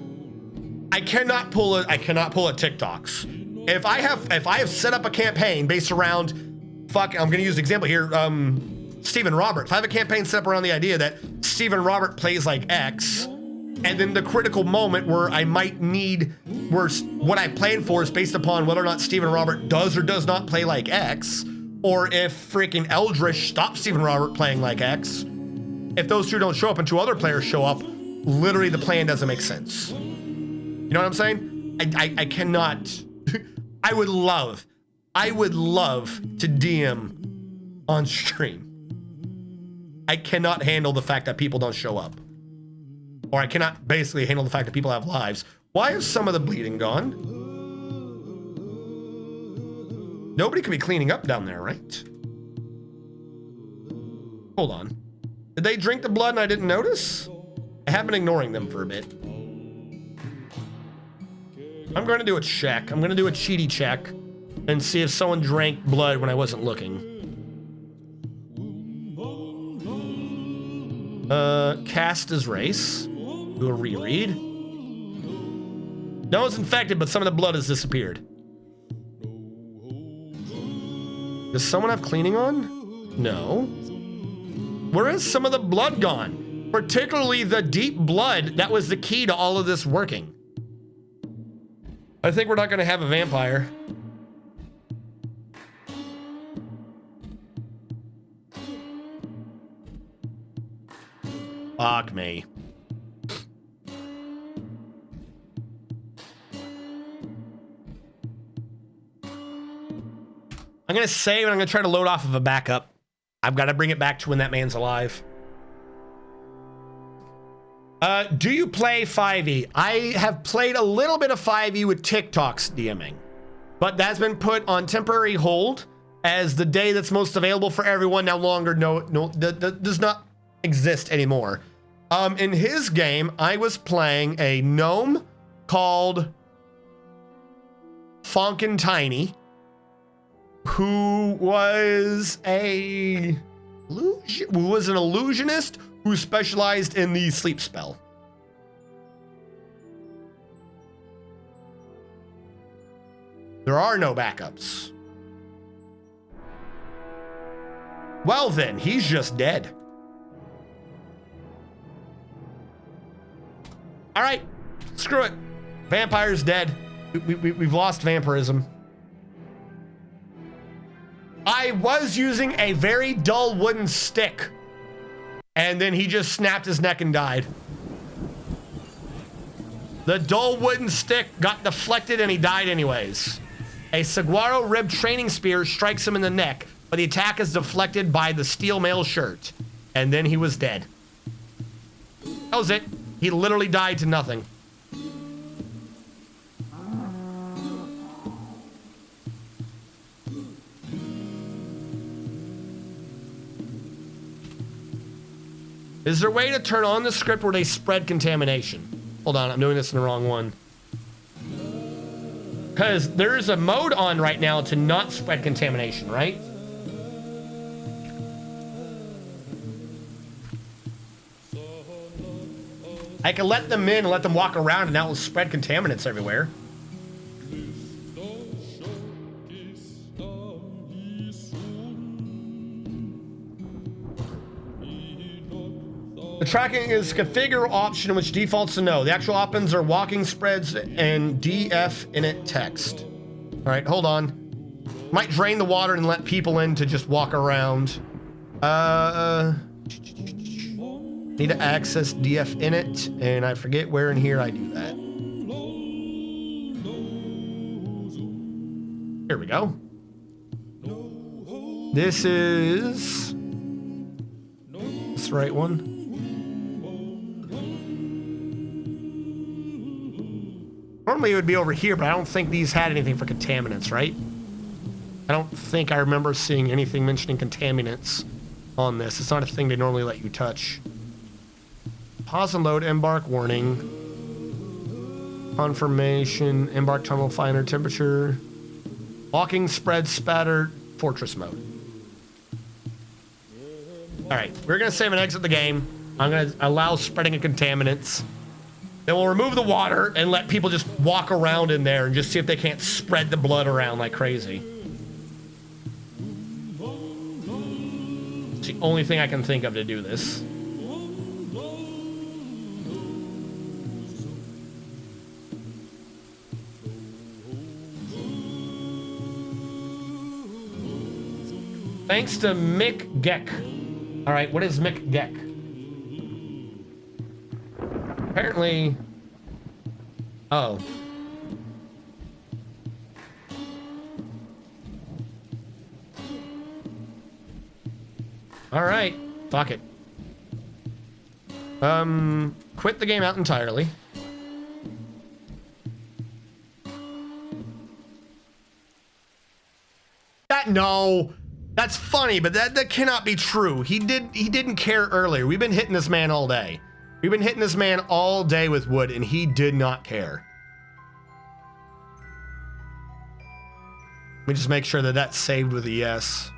I cannot pull it. I cannot pull it TikToks. If I have set up a campaign based around, fuck, I'm gonna use an example here. Stephen Robert. If I have a campaign set up around the idea that Stephen Robert plays like X, and then the critical moment where I might need, where what I plan for is based upon whether or not Stephen Robert does or does not play like X, or if freaking Eldritch stops Stephen Robert playing like X. If those two don't show up and two other players show up, literally the plan doesn't make sense. You know what I'm saying? I cannot. I would love to DM on stream. I cannot handle the fact that people don't show up. Or I cannot basically handle the fact that people have lives. Why is some of the bleeding gone? Nobody could be cleaning up down there, right? Hold on. Did they drink the blood and I didn't notice? I have been ignoring them for a bit. I'm going to do a check. I'm going to do a cheaty check and see if someone drank blood when I wasn't looking. Cast as race. Do a reread. No one's infected, but some of the blood has disappeared. Does someone have cleaning on? No. Where is some of the blood gone? Particularly the deep blood that was the key to all of this working. I think we're not going to have a vampire. Fuck me. I'm going to save and I'm going to try to load off of a backup. I've got to bring it back to when that man's alive. Do you play 5e? I have played a little bit of 5e with TikToks DMing, but that's been put on temporary hold as the day that's most available for everyone no longer does not exist anymore. In his game, I was playing a gnome called Fonkin Tiny, who was an illusionist who specialized in the sleep spell. There are no backups. Well then, he's just dead. All right, screw it. Vampire's dead. We've lost vampirism. I was using a very dull wooden stick, and then he just snapped his neck and died. The dull wooden stick got deflected and he died anyways. A saguaro rib training spear strikes him in the neck, but the attack is deflected by the steel mail shirt, and then he was dead. That was it. He literally died to nothing. Is there a way to turn on the script where they spread contamination? Hold on, I'm doing this in the wrong one. Because there's a mode on right now to not spread contamination, right? I can let them in and let them walk around and that will spread contaminants everywhere. The tracking is configure option which defaults to no. The actual options are walking spreads and DF init text. All right, hold on. Might drain the water and let people in to just walk around. Need to access DF init, and I forget where in here I do that. Here we go. This is the right one. Normally it would be over here, but I don't think these had anything for contaminants, right? I don't think I remember seeing anything mentioning contaminants on this. It's not a thing they normally let you touch. Pause and load, embark warning. Confirmation, embark tunnel, finer temperature. Walking spread spatter, fortress mode. All right, we're gonna save and exit the game. I'm gonna allow spreading of contaminants. Then we'll remove the water and let people just walk around in there and just see if they can't spread the blood around like crazy. It's the only thing I can think of to do this. Thanks to Mick Geck. All right, what is Mick Geck? Apparently, oh. All right, fuck it. Quit the game out entirely. No, that's funny, but that cannot be true. He didn't care earlier. We've been hitting this man all day. We've been hitting this man all day with wood, and he did not care. Let me just make sure that that's saved with a yes.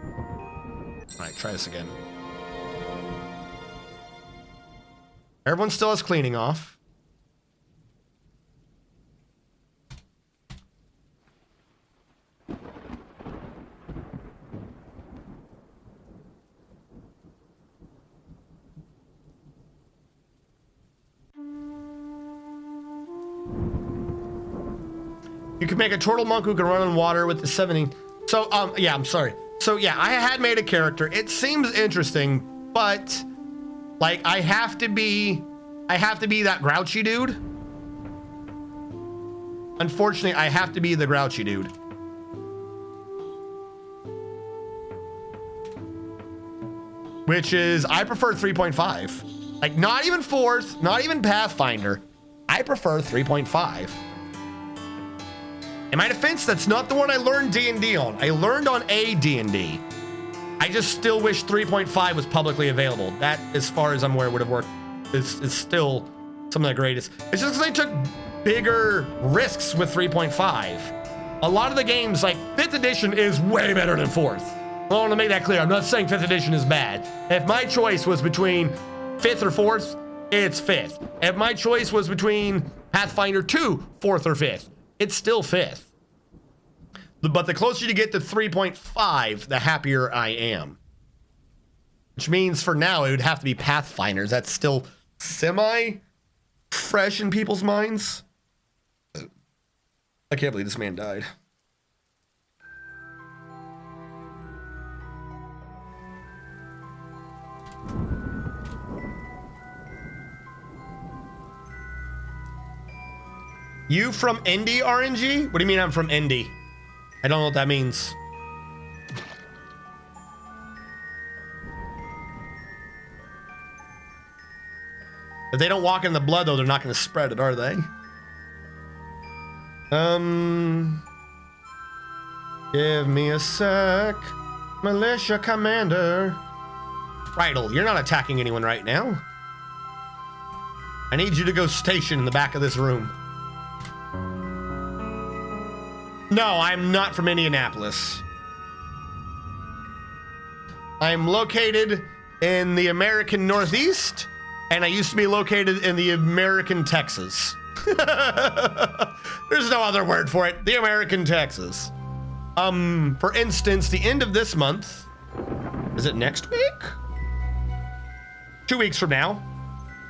All right, try this again. Everyone still has cleaning off. You can make a turtle monk who can run on water with the 70. So, yeah, I'm sorry. So, yeah, I had made a character. It seems interesting, but like I have to be that grouchy dude. Unfortunately, I have to be the grouchy dude. Which is, I prefer 3.5. Like, not even 4th, not even Pathfinder. I prefer 3.5. In my defense, that's not the one I learned D&D on. I learned on a D&D. I just still wish 3.5 was publicly available. That, as far as I'm aware, would have worked. It's still some of the greatest. It's just because I took bigger risks with 3.5. A lot of the games, like 5th edition is way better than 4th. I want to make that clear. I'm not saying 5th edition is bad. If my choice was between 5th or 4th, it's 5th. If my choice was between Pathfinder 2, 4th or 5th, it's still 5th. But the closer you get to 3.5, the happier I am. Which means for now, it would have to be Pathfinders. That's still semi-fresh in people's minds. I can't believe this man died. You from Indy, RNG? What do you mean I'm from Indy? I don't know what that means. If they don't walk in the blood, though, they're not going to spread it, are they? Give me a sec. Militia commander. Bridle, you're not attacking anyone right now. I need you to go station in the back of this room. No, I'm not from Indianapolis. I'm located in the American Northeast, and I used to be located in the American Texas. There's no other word for it. The American Texas. For instance, the end of this month, is it next week? 2 weeks from now.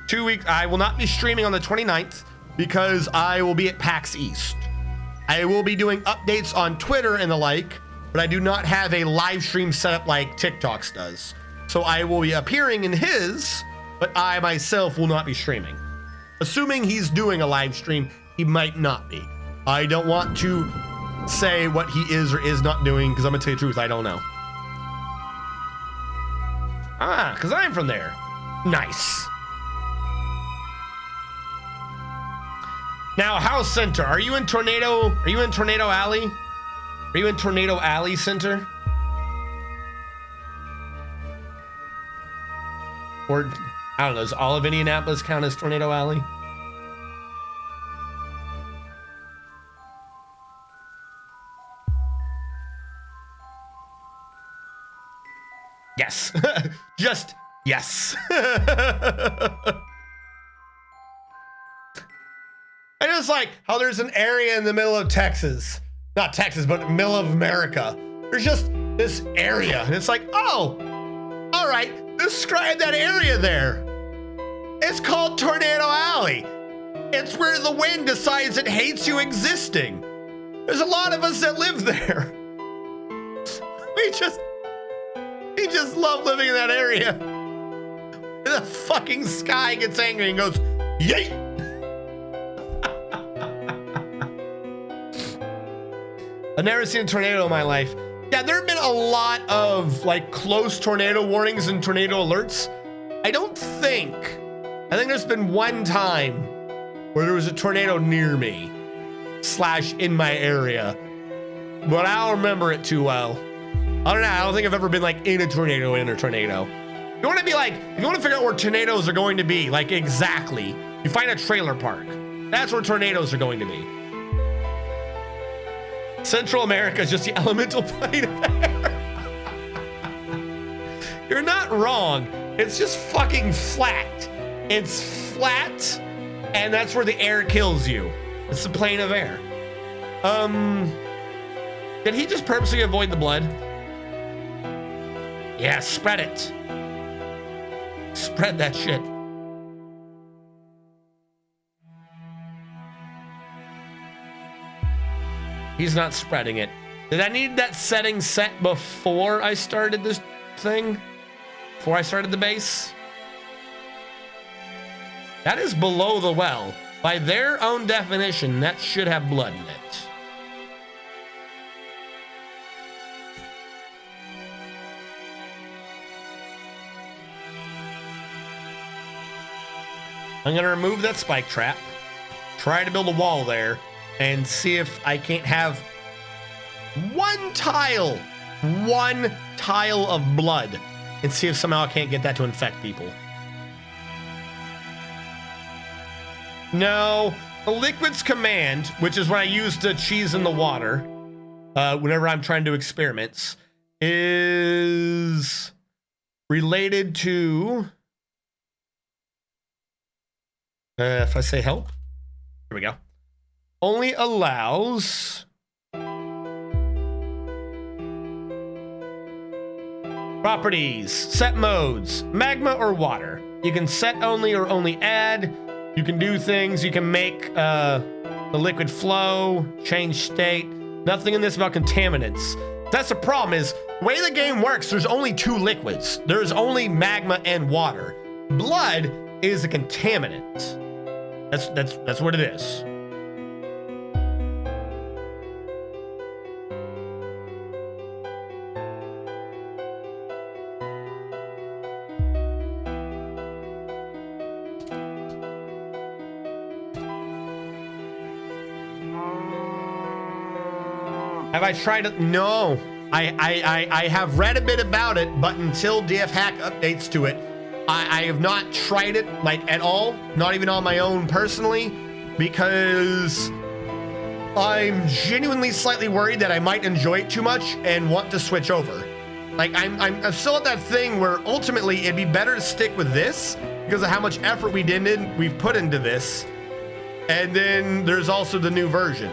2 weeks, I will not be streaming on the 29th because I will be at PAX East. I will be doing updates on Twitter and the like, but I do not have a live stream set up like TikTok's does. So I will be appearing in his, but I myself will not be streaming. Assuming he's doing a live stream, he might not be. I don't want to say what he is or is not doing, because I'm gonna tell you the truth, I don't know. Ah, because I'm from there. Nice. Now, House Center, are you in Tornado? Are you in Tornado Alley? Are you in Tornado Alley Center? Or, I don't know, does all of Indianapolis count as Tornado Alley? Yes. Just yes. like how there's an area in the middle of Texas, not Texas, but middle of America. There's just this area, and it's like, oh, all right, describe that area there. It's called Tornado Alley. It's where the wind decides it hates you existing. There's a lot of us that live there. We just love living in that area. The fucking sky gets angry and goes, yeet. I've never seen a tornado in my life. Yeah, there have been a lot of like close tornado warnings and tornado alerts. I think there's been one time where there was a tornado near me / in my area, but I don't remember it too well. I don't know. I don't think I've ever been like in a tornado. You want to be like, if you want to figure out where tornadoes are going to be, like exactly, you find a trailer park. That's where tornadoes are going to be. Central America is just the elemental plane of air. You're not wrong. It's just fucking flat. It's flat, and that's where the air kills you. It's the plane of air. Did he just purposely avoid the blood? Yeah, spread it. Spread that shit. He's not spreading it. Did I need that setting set before I started this thing? Before I started the base? That is below the well. By their own definition, that should have blood in it. I'm gonna remove that spike trap, try to build a wall there, and see if I can't have one tile of blood, and see if somehow I can't get that to infect people. No, the liquids command, which is what I use to cheese in the water whenever I'm trying to do experiments, is related to, if I say help, here we go, only allows properties, set modes, magma or water. You can set only or only add. You can do things. You can make the liquid flow, change state. Nothing in this about contaminants. That's the problem, is the way the game works, there's only two liquids. There's only magma and water. Blood is a contaminant. That's what it is. Have I tried it? No. I have read a bit about it, but until DF Hack updates to it, I have not tried it like at all, not even on my own personally, because I'm genuinely slightly worried that I might enjoy it too much and want to switch over. Like I'm still at that thing where ultimately it'd be better to stick with this because of how much effort we've put into this. And then there's also the new version.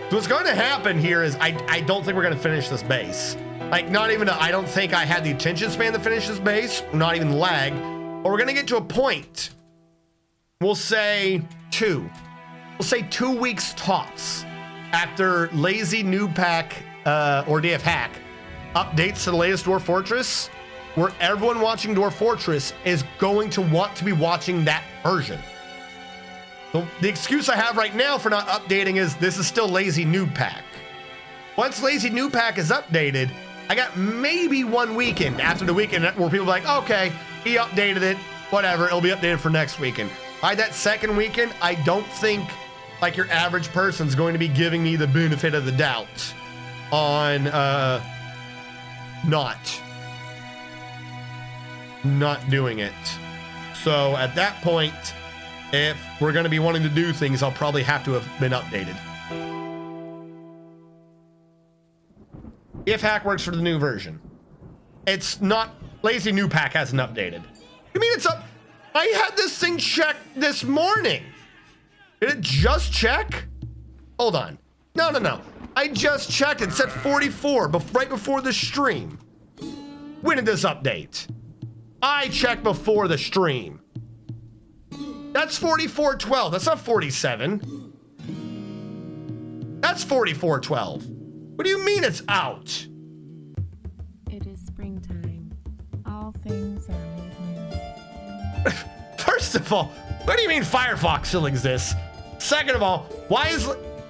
So what's going to happen here is I don't think we're going to finish this base. Like, not even, I don't think I had the attention span to finish this base, not even lag. Or we're going to get to a point, we'll say 2 weeks tops after Lazy Noob Pack or DF Hack updates to the latest Dwarf Fortress, where everyone watching Dwarf Fortress is going to want to be watching that version. So the excuse I have right now for not updating is this is still Lazy Noob Pack. Once Lazy Noob Pack is updated, I got maybe one weekend after the weekend where people are like, okay, he updated it, whatever, it'll be updated for next weekend. By that second weekend, I don't think like your average person's going to be giving me the benefit of the doubt on not doing it. So at that point, if we're going to be wanting to do things, I'll probably have to have been updated. If Hack works for the new version. It's not, Lazy Noob Pack hasn't updated. You mean it's up? I had this thing checked this morning. Did it just check? Hold on. No. I just checked. It said 44 right before the stream. When did this update? I checked before the stream. That's 4412. That's not 47. That's 4412. What do you mean it's out? It is springtime. All things are made new. First of all, what do you mean Firefox still exists? Second of all, why is...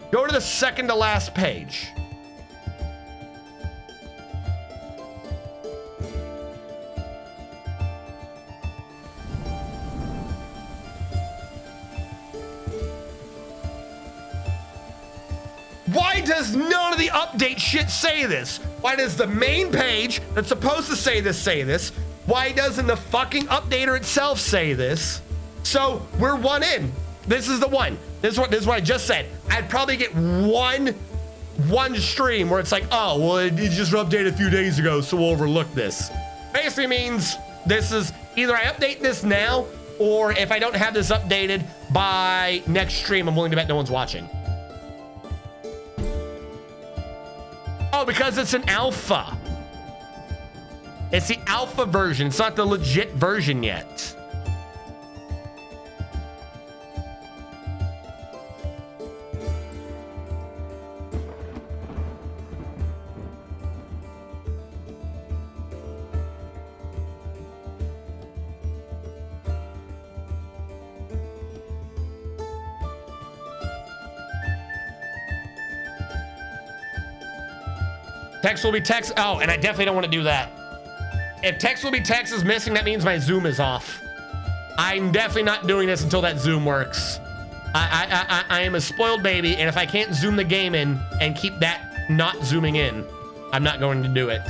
Go to the second to last page. Why does none of the update shit say this? Why does the main page that's supposed to say this? Why doesn't the fucking updater itself say this? So we're one in. This is the one. This is what I just said. I'd probably get one stream where it's like, oh, well, it just updated a few days ago, so we'll overlook this. Basically means this is either I update this now, or if I don't have this updated by next stream, I'm willing to bet no one's watching. Oh, because it's an alpha. It's the alpha version. It's not the legit version yet. Text will be text. Oh, and I definitely don't want to do that. If text will be text is missing, that means my zoom is off. I'm definitely not doing this until that zoom works. I am a spoiled baby, and if I can't zoom the game in and keep that not zooming in, I'm not going to do it.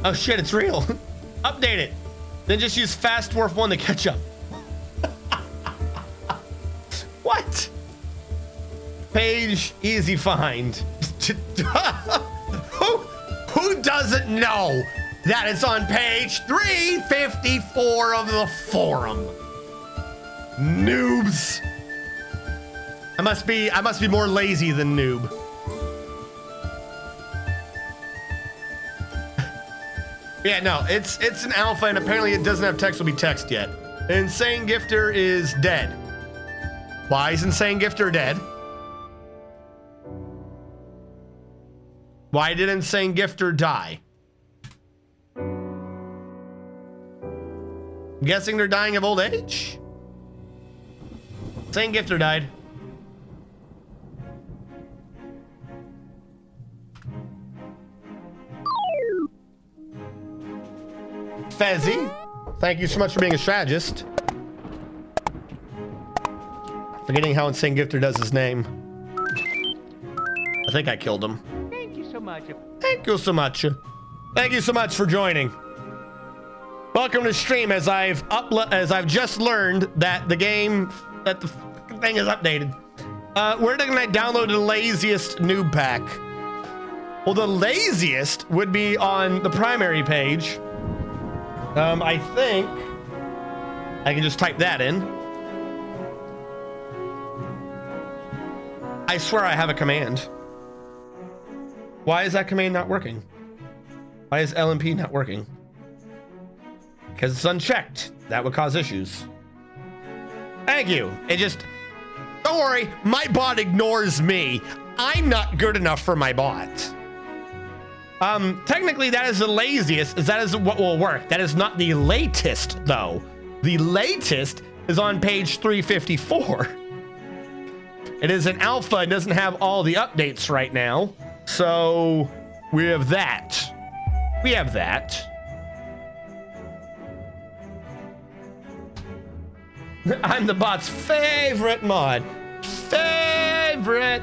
Oh shit, it's real. Update it. Then just use Fast Dwarf 1 to catch up. What? Page easy find. Who doesn't know that it's on page 354 of the forum? Noobs. I must be more lazy than noob. Yeah, no, it's an alpha, and apparently it doesn't have text will be text yet. Insane Gifter is dead. Why is Insane Gifter dead? Why did Insane Gifter die? I'm guessing they're dying of old age? Insane Gifter died. Fezzy, thank you so much for being a strategist. Forgetting how Insane Gifter does his name. I think I killed him. Thank you so much. Thank you so much. Thank you so much for joining. Welcome to stream. As I've just learned that the thing is updated. Where can I download the laziest noob pack? Well, the laziest would be on the primary page. I think I can just type that in. I swear I have a command. Why is that command not working? Why is LMP not working? Because it's unchecked. That would cause issues. Thank you. It just... Don't worry, my bot ignores me. I'm not good enough for my bot. Technically that is the laziest, that is what will work. That is not the latest, though. The latest is on page 354. It is an alpha and doesn't have all the updates right now. So we have that. We have that. I'm the bot's favorite mod. Favorite.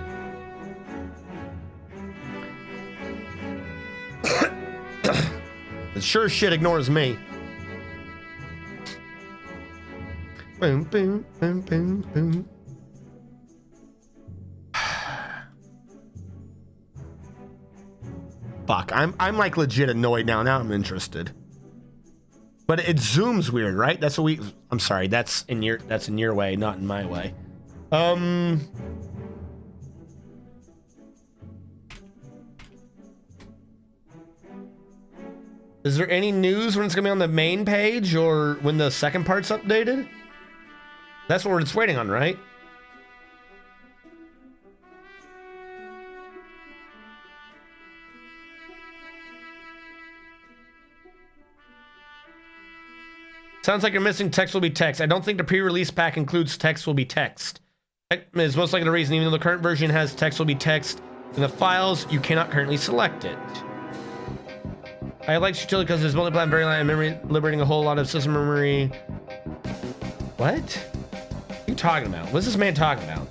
It sure shit ignores me. Boom, boom, boom, boom, boom. Fuck, I'm like legit annoyed now. Now I'm interested. But it zooms weird, right? That's what we. I'm sorry. That's in your way, not in my way. Is there any news when it's gonna be on the main page or when the second part's updated? That's what it's waiting on, right? Sounds like you're missing text will be text. I don't think the pre-release pack includes text will be text. Is most likely the reason, even though the current version has text will be text in the files, you cannot currently select it. I like utility because there's multi-plan variant and memory, liberating a whole lot of system memory. What? What are you talking about? What's this man talking about?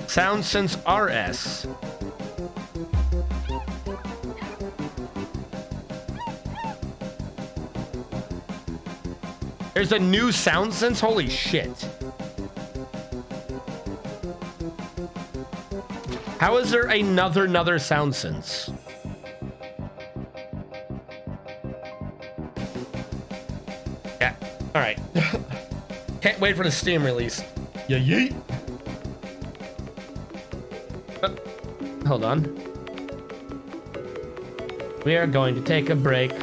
SoundSense RS. There's a new SoundSense? Holy shit. How is there another SoundSense? Yeah, all right. Can't wait for the Steam release. Yeah, yeet. Hold on. We are going to take a break.